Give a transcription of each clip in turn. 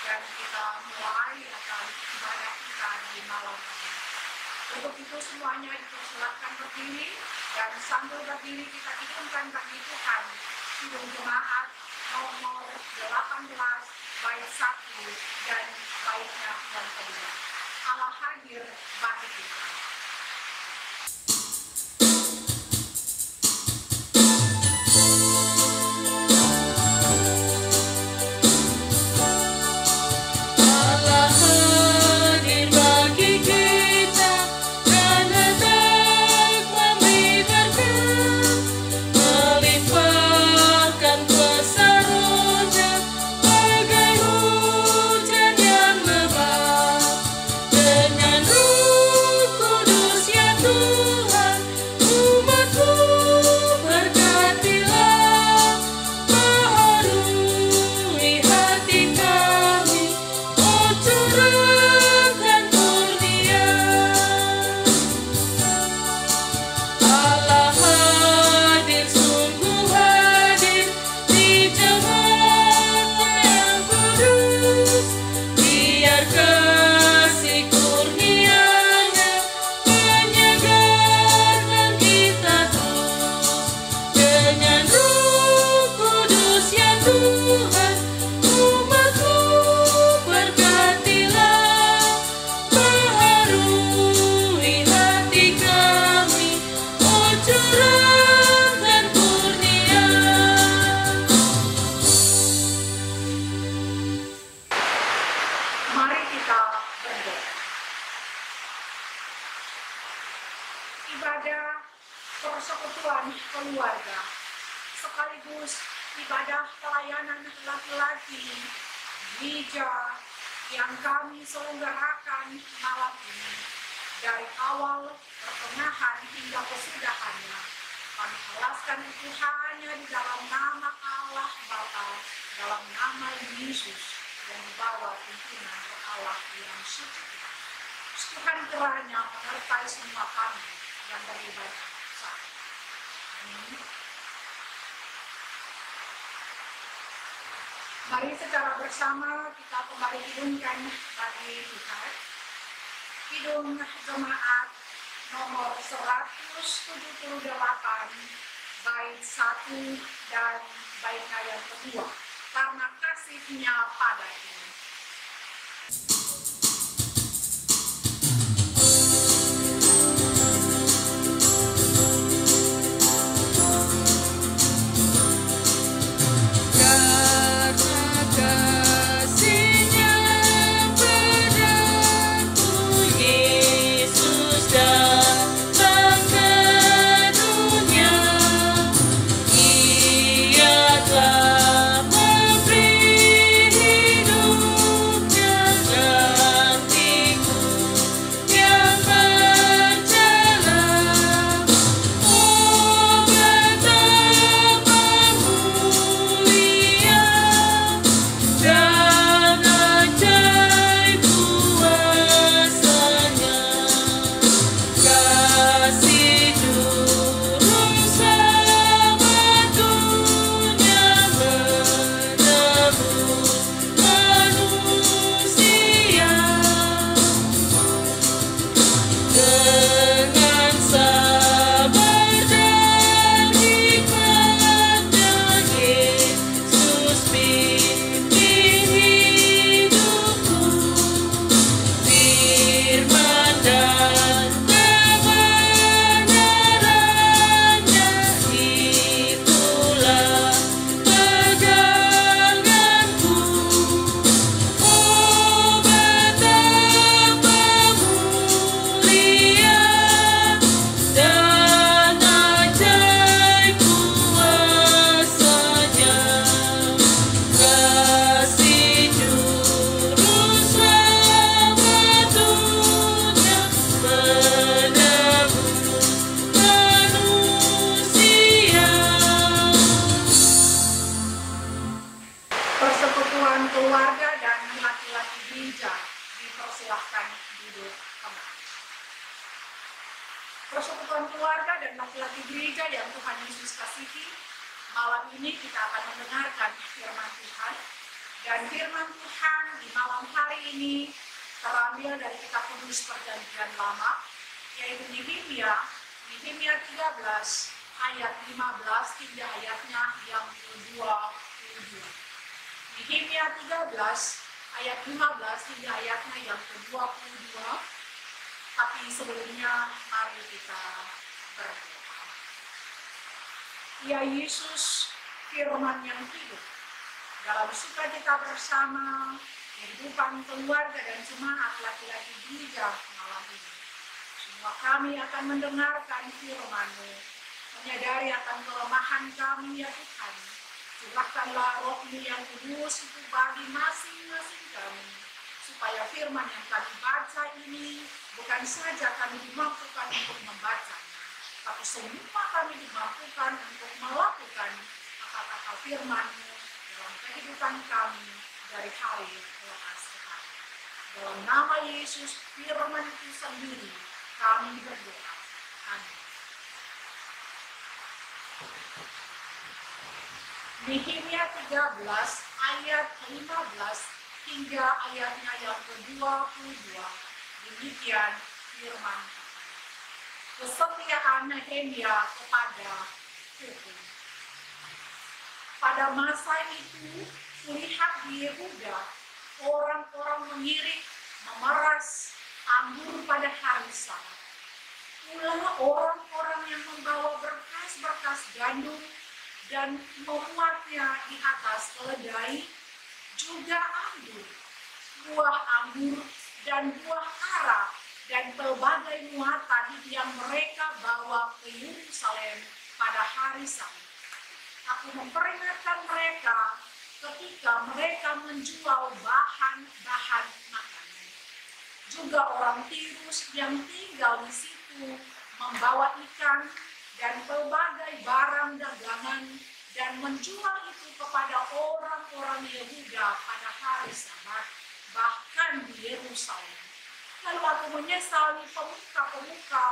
dan kita mulai akan ibadah kita di malam ini. Untuk itu semuanya dipersilakan berdiri, dan sambil berdiri kita idungkan bagi Tuhan Kidung Jemaat nomor 18 bait 1 dan baitnya yang kedua. Allah hadir bagi kita. Ibadah persekutuan keluarga sekaligus ibadah pelayanan laki-laki gereja yang kami selenggarakan malam ini dari awal pertengahan hingga kesudahannya. Kami alaskan itu hanya di dalam nama Allah Bapa, dalam nama Yesus, yang dibawa pimpinan ke Allah yang suci. Tuhan kiranya menyertai semua kami yang beribadah saat ini. Amin. Mari secara bersama kita kembali hidungkan bagi Tuhan Kidung Jemaat nomor 178 bait 1 dan baitnya yang kedua, karena kasihnya padaku. Persekutuan keluarga dan laki-laki gereja yang Tuhan Yesus kasihi, malam ini kita akan mendengarkan firman Tuhan, dan firman Tuhan di ini terambil dari kitab penulis Perjanjian Lama, yaitu Nehemia 13 ayat 15 hingga ayatnya yang ke-22. Nehemia 13 ayat 15 hingga ayatnya yang ke-22. Tapi sebelumnya mari kita berdoa. Ya Yesus, firman yang hidup, dalam sukacita bersama kehidupan keluarga dan jemaat laki-laki gereja malam ini, semua kami akan mendengarkan firman-Mu, menyadari akan kelemahan kami ya Tuhan. Curahkanlah Roh-Mu yang kudus itu bagi masing-masing kami, supaya firman yang kami baca ini bukan saja kami dimampukan untuk membacanya, tapi semua kami dimampukan untuk melakukan akal-akal firman-Mu dalam kehidupan kami dari hari lepas ke hari. Dalam nama Yesus, firman itu sendiri kami berdoa. Amin. Nehemia 13 ayat 15 hingga ayatnya yang ke-22. Demikian firman Tuhan. Kesetiaan Nehemia kepada hukum. Pada masa itu, kulihat di Yehuda, orang-orang mengirik, memeras anggur pada hari Sabat. Pula orang-orang yang membawa berkas-berkas gandum dan memuatnya di atas keledai, juga anggur, buah anggur, dan buah ara, dan pelbagai muatan yang mereka bawa ke Yerusalem pada hari Sabat. Aku memperingatkan mereka ketika mereka menjual bahan-bahan makanan. Juga orang Tirus yang tinggal di situ membawa ikan dan pelbagai barang dagangan dan menjual itu kepada orang-orang Yehuda pada hari Sabat, bahkan di Yerusalem. Lalu aku menyesali pemuka-pemuka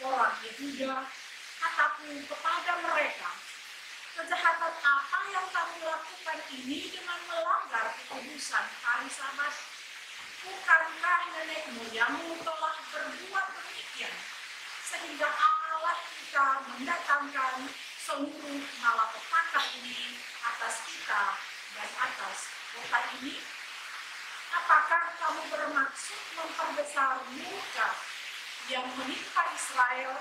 orang Yehuda. Kataku kepada mereka, kejahatan apa yang kamu lakukan ini dengan melanggar kekudusan hari Sabat? Bukankah nenek moyangmu telah berbuat demikian, sehingga Allah kita mendatangkan seluruh malapetaka ini atas kita dan atas kota ini? Apakah kamu bermaksud memperbesar murka yang menimpa Israel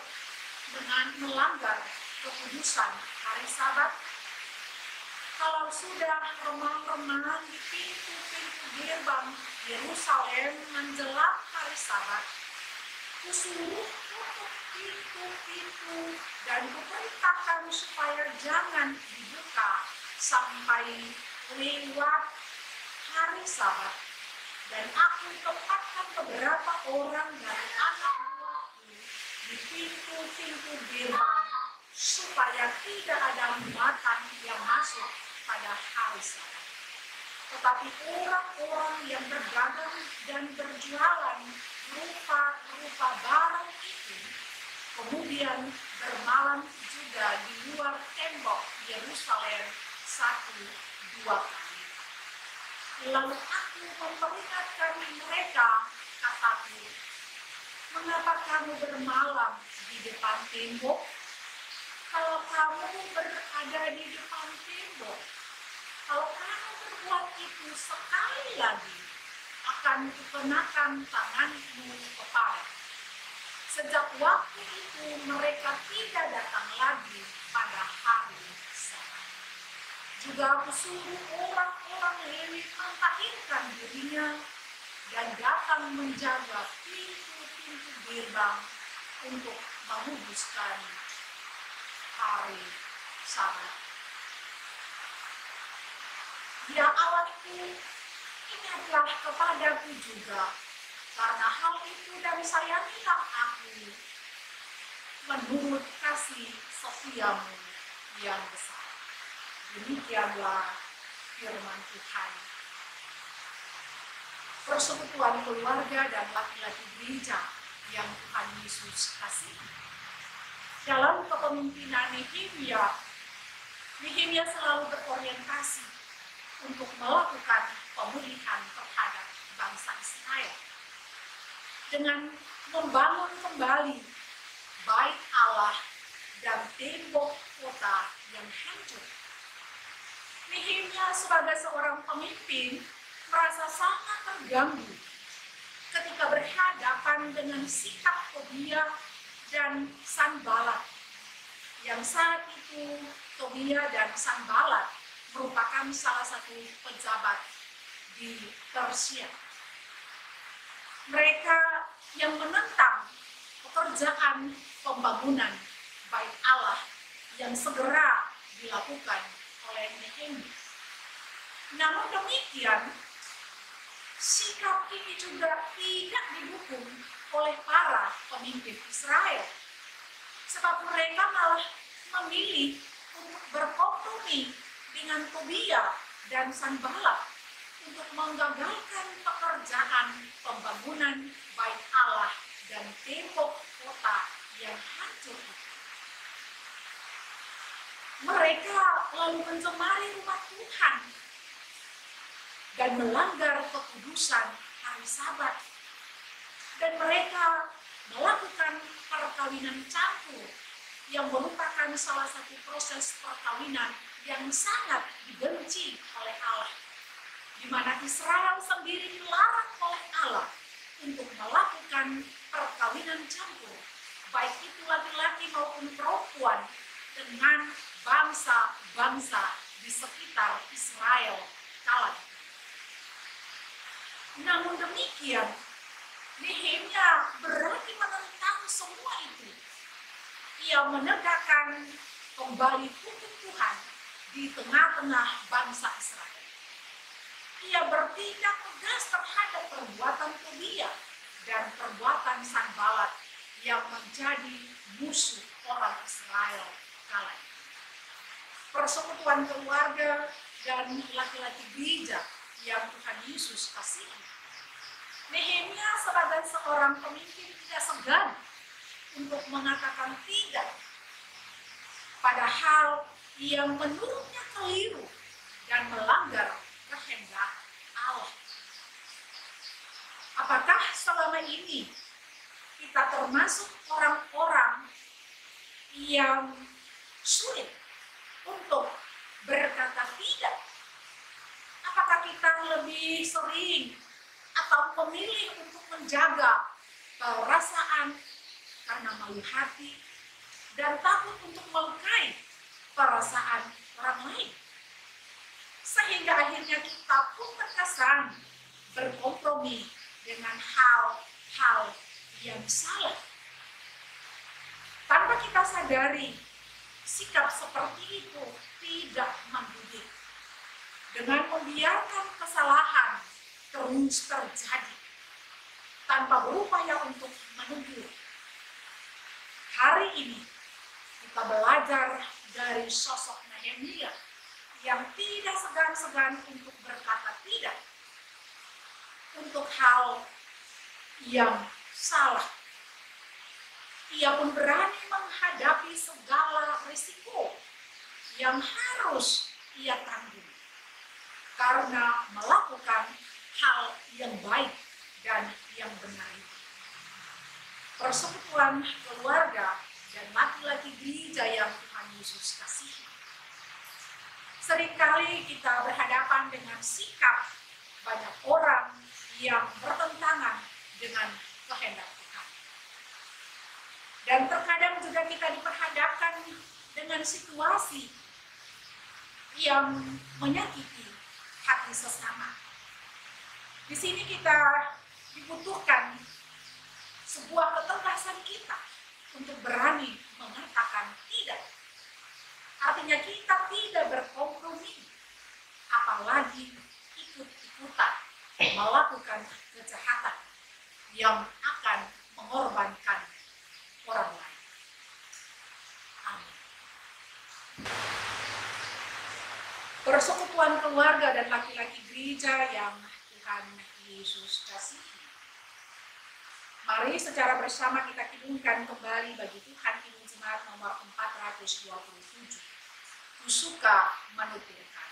dengan melanggar kekudusan hari Sabat? Kalau sudah remang-remang di pintu-pintu gerbang Yerusalem menjelang hari Sabat, kusuruh tutup pintu-pintu dan kuperintahkan supaya jangan dibuka sampai lewat hari Sabat. Dan aku tempatkan beberapa orang dari anak buahku di pintu-pintu gerbang supaya tidak ada muatan yang masuk pada hari Sabat. Tetapi orang-orang yang berdagang dan berjualan rupa-rupa barang itu kemudian bermalam juga di luar tembok Yerusalem 1-2 kali. Lalu aku memperingatkan mereka, kataku, mengapa kamu bermalam di depan tembok? Kalau kamu berada di depan tembok, kalau kamu berbuat itu sekali lagi, akan kukenakan tanganmu kepada. Sejak waktu itu mereka tidak datang lagi pada hari Sabat. Juga aku suruh orang-orang Lewi mentahirkan dirinya dan datang menjaga pintu-pintu gerbang untuk menguduskan hari Sabat. Ya Allahku, ingatlah kepadaku juga, karena hal itu dan sayangilah aku menurut kasih setiamu yang besar. Demikianlah firman Tuhan. Persekutuan keluarga dan laki-laki gereja yang Tuhan Yesus kasihi. Dalam kepemimpinan Nehemia selalu berorientasi untuk melakukan pemulihan terhadap bangsa Israel. dengan membangun kembali bait Allah dan tembok kota yang hancur. Nehemia sebagai seorang pemimpin merasa sangat terganggu ketika berhadapan dengan sikap Tobia dan Sanbalat, yang saat itu Tobia dan Sanbalat merupakan salah satu pejabat di Persia. Mereka yang menentang pekerjaan pembangunan bait Allah yang segera dilakukan oleh Nehemia. Namun demikian, sikap ini juga tidak didukung oleh para pemimpin Israel, sebab mereka malah memilih untuk berkompromi dengan Tobia dan Sanbalat untuk menggagalkan pekerjaan pembangunan bait Allah dan tembok kota yang hancur. Mereka lalu mencemari rumah Tuhan dan melanggar kekudusan hari Sabat. Dan mereka melakukan perkawinan campur yang merupakan salah satu proses perkawinan yang sangat dibenci oleh Allah, di mana Israel sendiri dilarang oleh Allah untuk melakukan perkawinan campur, baik itu laki-laki maupun perempuan, dengan bangsa-bangsa di sekitar Israel kala itu. Namun demikian, Nehemia berani menentang semua itu. Ia menegakkan kembali hukum Tuhan di tengah-tengah bangsa Israel. Ia bertindak tegas terhadap perbuatan Tobia dan perbuatan Sanbalat yang menjadi musuh orang Israel kala itu. Persekutuan keluarga dan laki-laki bijak yang Tuhan Yesus kasihi. Nehemia sebagai seorang pemimpin tidak segan untuk mengatakan tidak, padahal yang menurutnya keliru dan melanggar kehendak Allah. Apakah selama ini kita termasuk orang-orang yang sulit untuk berkata tidak? Apakah kita lebih sering atau memilih untuk menjaga perasaan karena malu hati dan takut untuk melukai perasaan orang lain, sehingga akhirnya kita pun terkesan berkompromi dengan hal-hal yang salah tanpa kita sadari sikap seperti itu tidak mendidik. Dengan membiarkan kesalahan terus terjadi tanpa berupaya untuk menegur. Hari ini kita belajar dari sosok Nehemia yang tidak segan-segan untuk berkata tidak untuk hal yang salah. Ia pun berani menghadapi segala risiko yang harus ia tanggung karena melakukan hal yang baik dan yang benar itu. Persekutuan keluarga dan laki-laki gereja yang Tuhan Yesus kasihi. Seringkali kita berhadapan dengan sikap banyak orang yang bertentangan dengan kehendak Tuhan. Dan terkadang juga kita diperhadapkan dengan situasi yang menyakiti hati sesama. Di sini kita dibutuhkan sebuah ketegasan kita untuk berani mengatakan tidak. Artinya kita tidak berkompromi, apalagi ikut-ikutan melakukan kejahatan yang akan mengorbankan orang lain. Amin. Persekutuan keluarga dan laki-laki gereja yang Tuhan Yesus kasihi. Mari secara bersama kita kidungkan kembali bagi Tuhan Kidung Jemaat nomor 427. Ku suka menuturkan.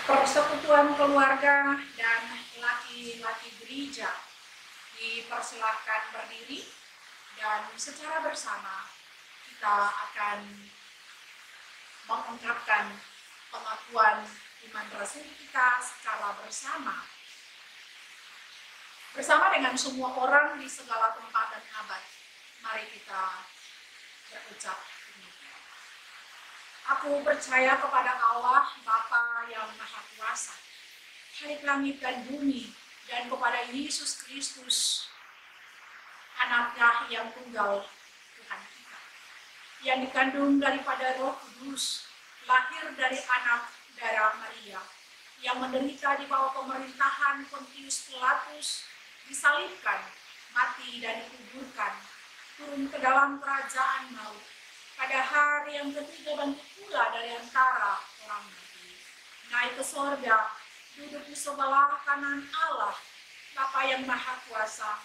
Persekutuan keluarga dan laki-laki gereja dipersilahkan berdiri dan secara bersama kita akan mengungkapkan pengakuan iman rasuli kita secara bersama dengan semua orang di segala tempat dan abad. Mari kita berucap demikian. Aku percaya kepada Allah Bapa yang Maha Kuasa, Khalik langit dan bumi, dan kepada Yesus Kristus, Anaknya yang tunggal, Tuhan kita, yang dikandung daripada Roh Kudus, lahir dari anak darah Maria, yang menderita di bawah pemerintahan Pontius Pilatus, disalibkan, mati dan dikuburkan, turun ke dalam kerajaan maut. Pada hari yang ketiga bangkit pula dari antara orang mati, naik ke sorga, duduk di sebelah kanan Allah, Bapa yang Maha Kuasa,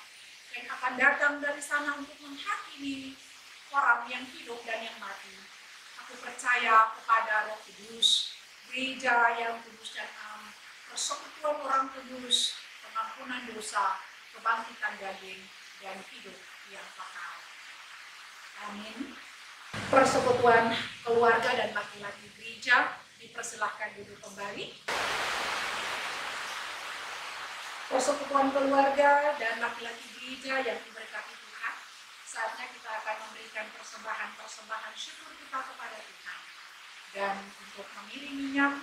dan akan datang dari sana untuk menghakimi orang yang hidup dan yang mati. Aku percaya kepada Roh Kudus, gereja yang kudus dan am, persekutuan orang kudus, pengampunan dosa, kebangkitan daging, dan hidup yang kekal. Amin. Persekutuan keluarga dan laki-laki gereja dipersilahkan duduk kembali. Persekutuan keluarga dan laki-laki gereja yang diberkati Tuhan, saatnya kita akan memberikan persembahan syukur kita kepada Tuhan. Dan untuk mengiringinya,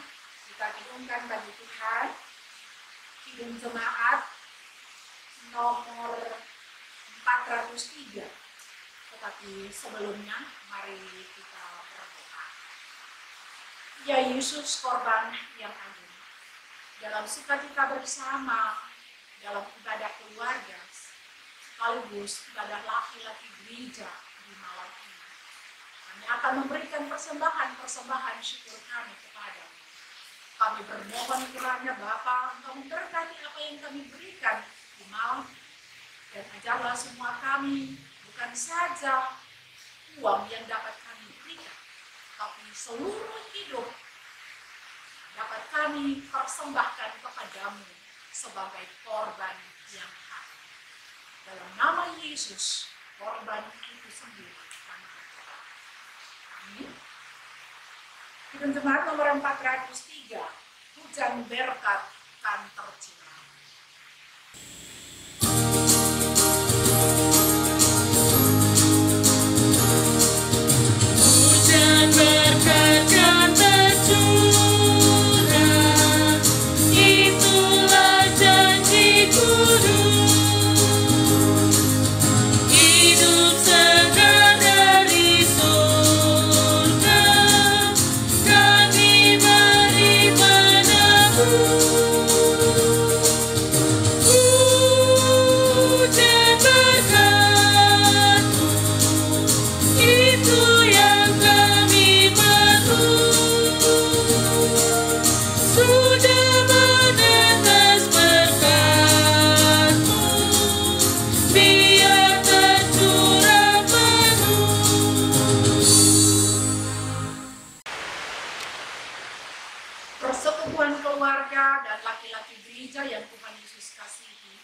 kita kidungkan bagi Tuhan kidung jemaat nomor 403. Tetapi sebelumnya, mari kita berdoa. Ya Yesus, korban yang agung, dalam sukacita bersama, dalam ibadah keluarga, sekaligus ibadah laki-laki gereja di malam ini, kami akan memberikan persembahan syukur kami kepadamu. Kami bermohon kiranya Bapa, Engkau memberkati apa yang kami berikan di malam, dan ajarlah semua kami bukan saja uang yang dapat kami berikan, tapi seluruh hidup dapat kami persembahkan kepadamu sebagai korban yang hak. Dalam nama Yesus, korban itu sendiri kami berdoa. Amin. Kidung jemaat nomor 403, hujan berkat kan tercurah. Berkatkan tercurah, itulah janji kudus, hidup segar dari surga, kami beri penebus. Hujan berkat-Mu, itu yang kami sudah menetes berkat-Mu, biar tercurah penuh. Persekutuan keluarga dan laki-laki gereja yang Tuhan Yesus kasihi,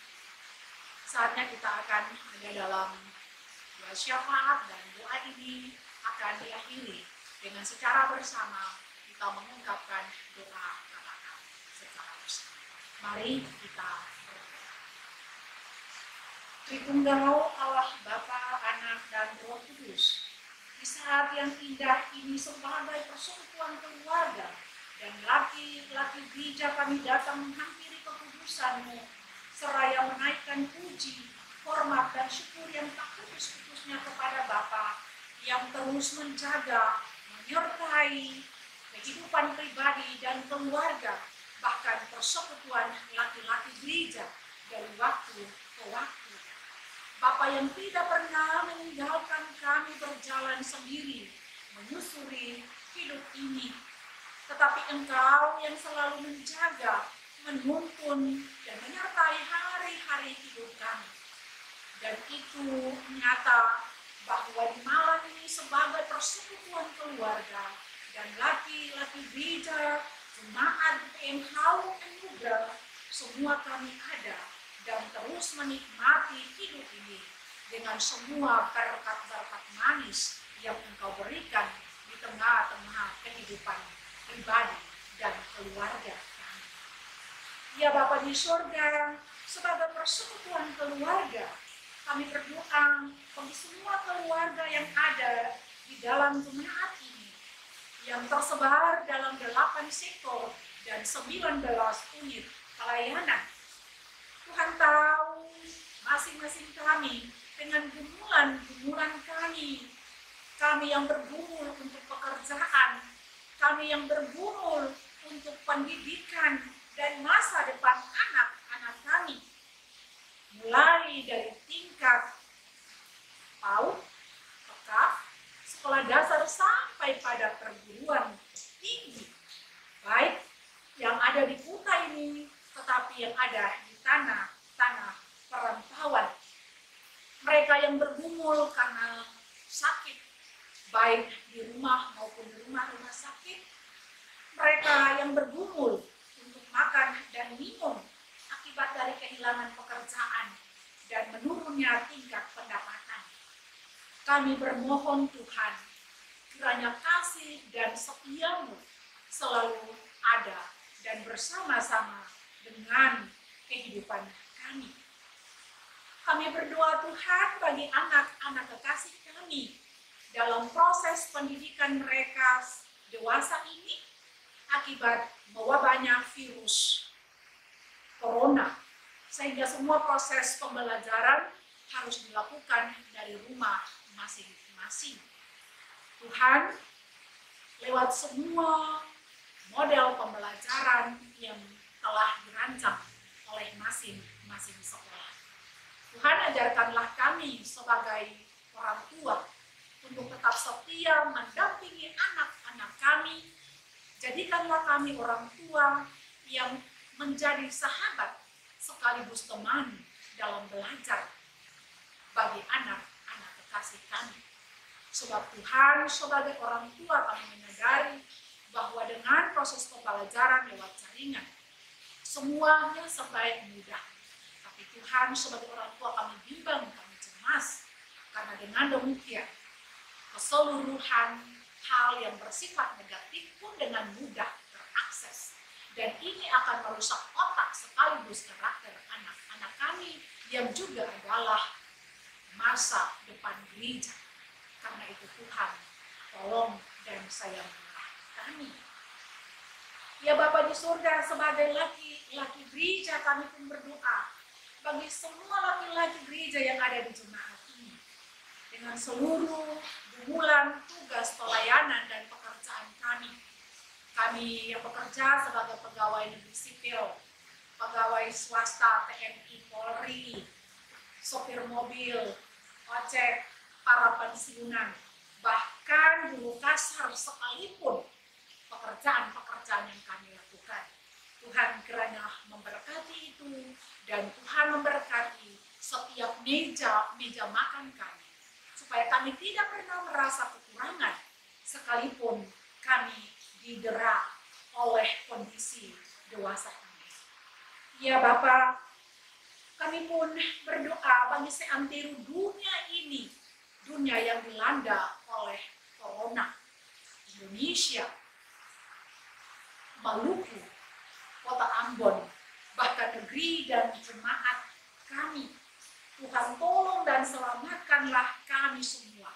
saatnya kita akan ada dalam doa syafaat, dan doa ini akan diakhiri dengan secara bersama kita mengungkapkan doa kata kami secara bersama. Mari kita berdoa. Tritunggal Allah Bapa, Anak, dan Roh Kudus, di saat yang indah ini sebagai persekutuan keluarga dan laki-laki gereja kami datang menghampiri kekudusan-Mu, seraya menaikkan puji, hormat, dan syukur yang tak putus-putusnya kepada Bapa yang terus menjaga, menyertai kehidupan pribadi dan keluarga, bahkan persekutuan laki-laki gereja dari waktu ke waktu. Bapa yang tidak pernah meninggalkan kami berjalan sendiri, menyusuri hidup ini, tetapi Engkau yang selalu menjaga, menuntun, dan menyertai hari-hari hidup kami. Dan itu nyata bahwa di malam ini sebagai persekutuan keluarga dan laki-laki gereja, jemaat penghalau anugerah, semua kami ada dan terus menikmati hidup ini dengan semua berkat-berkat manis yang Engkau berikan di tengah-tengah kehidupan pribadi dan keluarga kami. Ya Bapa di surga, sebagai persekutuan keluarga, kami berdoa bagi semua keluarga yang ada di dalam jemaat ini, yang tersebar dalam 8 sektor dan 19 unit pelayanan. Tuhan tahu masing-masing kami dengan gumulan-gumulan kami yang bergumul untuk pekerjaan, kami yang bergumul untuk pendidikan dan masa depan anak-anak kami, mulai dari tingkat PAUD, TK, sekolah dasar sampai pada perguruan tinggi, baik yang ada di kota ini, tetapi yang ada di tanah perantauan. Mereka yang bergumul karena sakit, baik di rumah maupun di rumah-rumah sakit. Mereka yang bergumul untuk makan dan minum akibat dari kehilangan pekerjaan dan menurunnya tingkat pendapatan. Kami bermohon Tuhan, kiranya kasih dan setia-Mu selalu ada dan bersama-sama dengan kehidupan kami. Kami berdoa Tuhan bagi anak-anak kekasih kami dalam proses pendidikan mereka dewasa ini akibat mewabahnya virus corona, sehingga semua proses pembelajaran harus dilakukan dari rumah masing-masing. Tuhan, lewat semua model pembelajaran yang telah dirancang oleh masing-masing sekolah, Tuhan, ajarkanlah kami sebagai orang tua untuk tetap setia mendampingi anak-anak kami. Jadikanlah kami orang tua yang menjadi sahabat sekaligus teman dalam belajar bagi anak-anak kekasih kami. Sebab Tuhan, sebagai orang tua kami menyadari bahwa dengan proses pembelajaran lewat jaringan, semuanya serba mudah. Tapi Tuhan, sebagai orang tua kami bimbang, kami cemas. Karena dengan demikian, keseluruhan hal yang bersifat negatif pun dengan mudah terakses. Dan ini akan merusak otak sekaligus karakter anak-anak kami yang juga adalah masa depan gereja. Karena itu Tuhan, tolong dan sayangilah kami. Ya Bapa di surga, sebagai laki-laki gereja kami pun berdoa bagi semua laki-laki gereja yang ada di jemaat ini. Dengan seluruh gumulan tugas pelayanan dan pekerjaan kami. Kami yang bekerja sebagai pegawai negeri sipil, pegawai swasta TNI Polri, sopir mobil, ojek, para pensiunan, bahkan guru kasar sekalipun, pekerjaan-pekerjaan yang kami lakukan. Tuhan kiranya memberkati itu, dan Tuhan memberkati setiap meja makan kami, supaya kami tidak pernah merasa kekurangan, sekalipun kami didera oleh kondisi dewasa ini. Ya Bapa, kami pun berdoa bagi seantero dunia ini, dunia yang dilanda oleh corona, Indonesia, Maluku, Kota Ambon, bahkan negeri dan jemaat kami. Tuhan tolong dan selamatkanlah kami semua.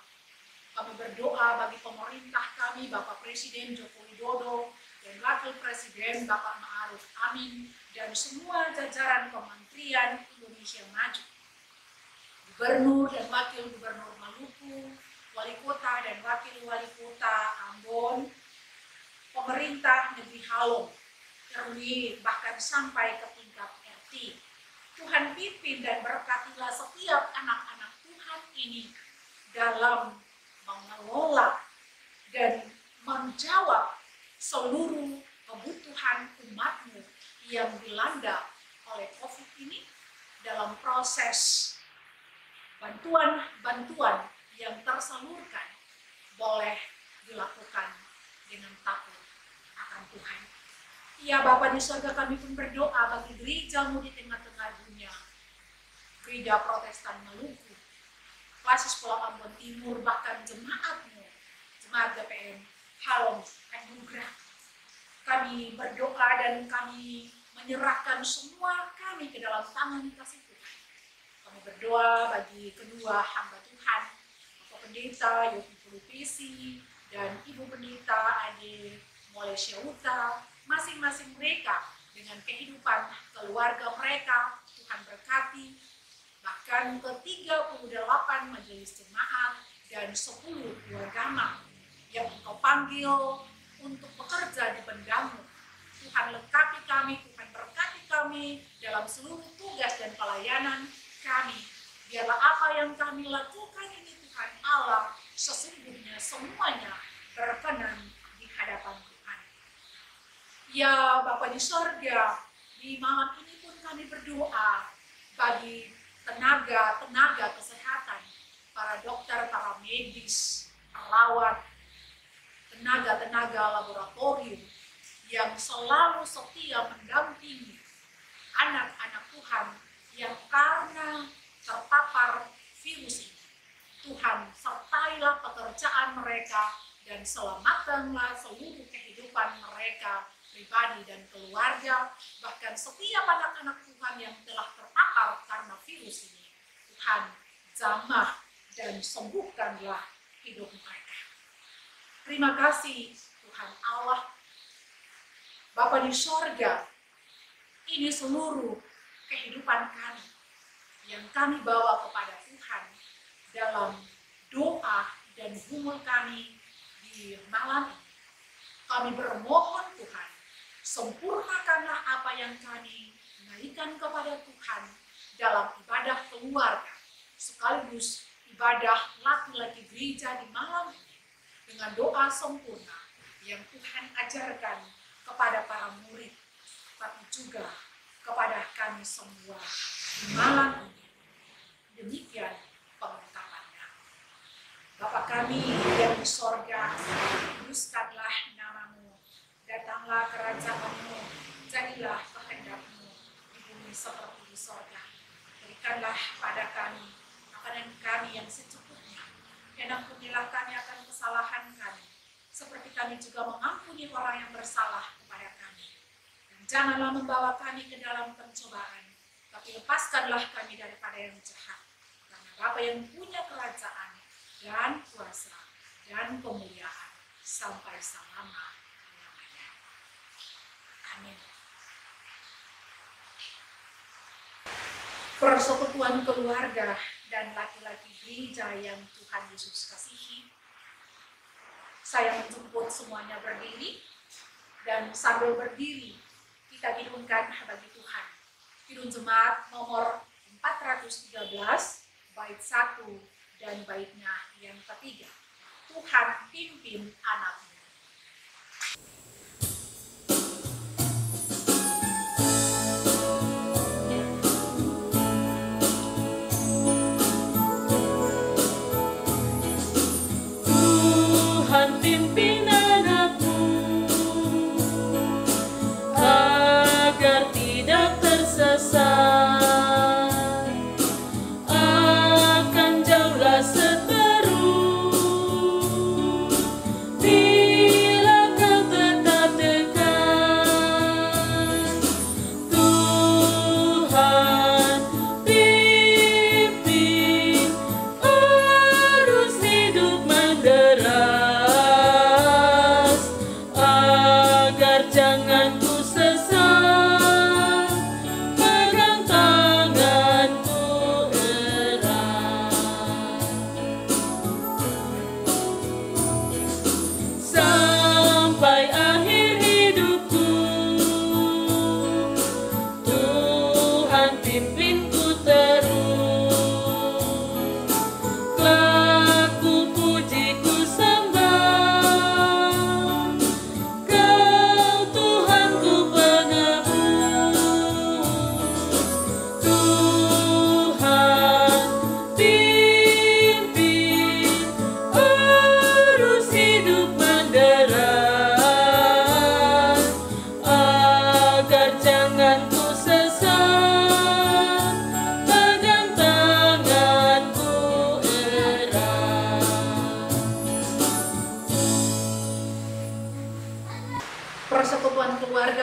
Kami berdoa bagi pemerintah kami, Bapak Presiden Joko Widodo, dan Wakil Presiden Bapak Ma'ruf Amin, dan semua jajaran Kementerian Indonesia Maju. Gubernur dan Wakil Gubernur Maluku, Wali Kota dan Wakil Wali Kota Ambon, pemerintah negeri Halong, RW, bahkan sampai ke tingkat RT. Tuhan pimpin dan berkatilah setiap anak-anak Tuhan ini dalam mengelola dan menjawab seluruh kebutuhan umat-Mu yang dilanda oleh COVID ini dalam proses bantuan-bantuan yang tersalurkan boleh dilakukan dengan takut akan Tuhan. Ya Bapa di surga, kami pun berdoa bagi gerejamu di tengah-tengah dunia. Gereja Protestan Maluku, Klasis Pulau Ambon Timur, bahkan jemaatmu, jemaat GPM Halong Anugerah. Kami berdoa dan kami menyerahkan semua kami ke dalam tangan kasih Tuhan. Kami berdoa bagi kedua hamba Tuhan, Bapak Pendeta Yofi Pulupisi dan Ibu Pendeta Ade Molesya Uta, masing-masing mereka dengan kehidupan keluarga mereka, Tuhan berkati, bahkan ke-38 majelis jemaat dan 10 agama yang Engkau panggil untuk bekerja di bendamu. Tuhan lengkapi kami, Tuhan berkati kami dalam seluruh tugas dan pelayanan kami. Biarlah apa yang kami lakukan ini Tuhan Allah sesungguhnya semuanya berkenan di hadapan Tuhan. Ya Bapa di surga, di malam ini pun kami berdoa bagi tenaga kesehatan, para dokter, para medis, perawat, tenaga laboratorium yang selalu setia mendampingi anak-anak Tuhan yang karena terpapar virus ini. Tuhan, sertailah pekerjaan mereka dan selamatkanlah seluruh kehidupan mereka pribadi dan keluarga, bahkan setiap anak-anak Tuhan yang telah terpapar karena virus ini. Tuhan, jamah dan sembuhkanlah hidup mereka. Terima kasih Tuhan Allah, Bapa di sorga, ini seluruh kehidupan kami yang kami bawa kepada Tuhan dalam doa dan gumul kami di malam ini. Kami bermohon Tuhan, sempurnakanlah apa yang kami naikkan kepada Tuhan dalam ibadah keluarga, sekaligus ibadah laki-laki gereja di malam ini dengan doa sempurna yang Tuhan ajarkan kepada para murid, tapi juga kepada kami semua di malam ini. Demikian pengungkapannya. Bapa kami yang di sorga, kuduskanlah namamu, datanglah kerajaan-Mu, jadilah kehendak-Mu di bumi seperti di sorga. Berikanlah pada kami makanan kami yang secukupnya, dan ampunilah kami akan kesalahan kami, seperti kami juga mengampuni orang yang bersalah kepada kami. Dan janganlah membawa kami ke dalam pencobaan, tapi lepaskanlah kami daripada yang jahat. Karena Bapa yang punya kerajaan dan kuasa dan kemuliaan sampai selama-lamanya. Amin. Persekutuan keluarga dan laki-laki gereja yang Tuhan Yesus kasihi, saya menjemput semuanya berdiri, dan sambil berdiri kita kidungkan bagi Tuhan. Kidung jemaat nomor 413, bait 1 dan baitnya yang ketiga. Tuhan pimpin anakmu. Tuhan pimpin anakmu agar tidak tersesat, akan jauhlah seteru bila kau tetap dekat. Tuhan pimpin arus hidup menderas, agar jangan ku sesat, pegang tanganku erat. Sampai akhir hidupku, Tuhan pimpinku terus. Kelak ku puji ku sembah, Kau Tuhanku penebus. Tuhan pimpin arus hidup menderas,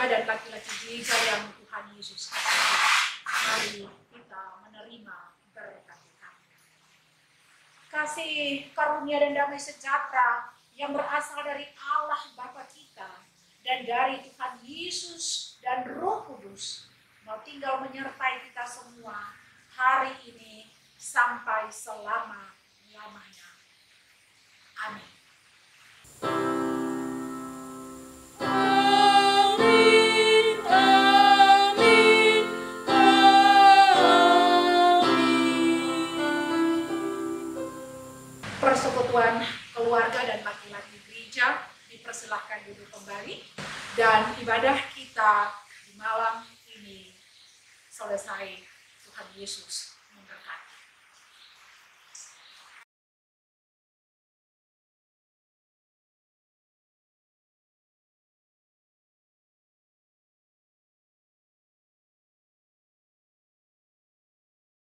dan laki-laki gereja yang Tuhan Yesus kasihi. Mari kita menerima berkat Tuhan. Kasih karunia dan damai sejahtera yang berasal dari Allah Bapa kita dan dari Tuhan Yesus dan Roh Kudus mau tinggal menyertai kita semua hari ini sampai selama-lamanya. Amin. Amin, amin, amin. Persekutuan keluarga dan laki-laki gereja dipersilahkan duduk kembali dan ibadah kita di malam ini selesai. Tuhan Yesus memberkati.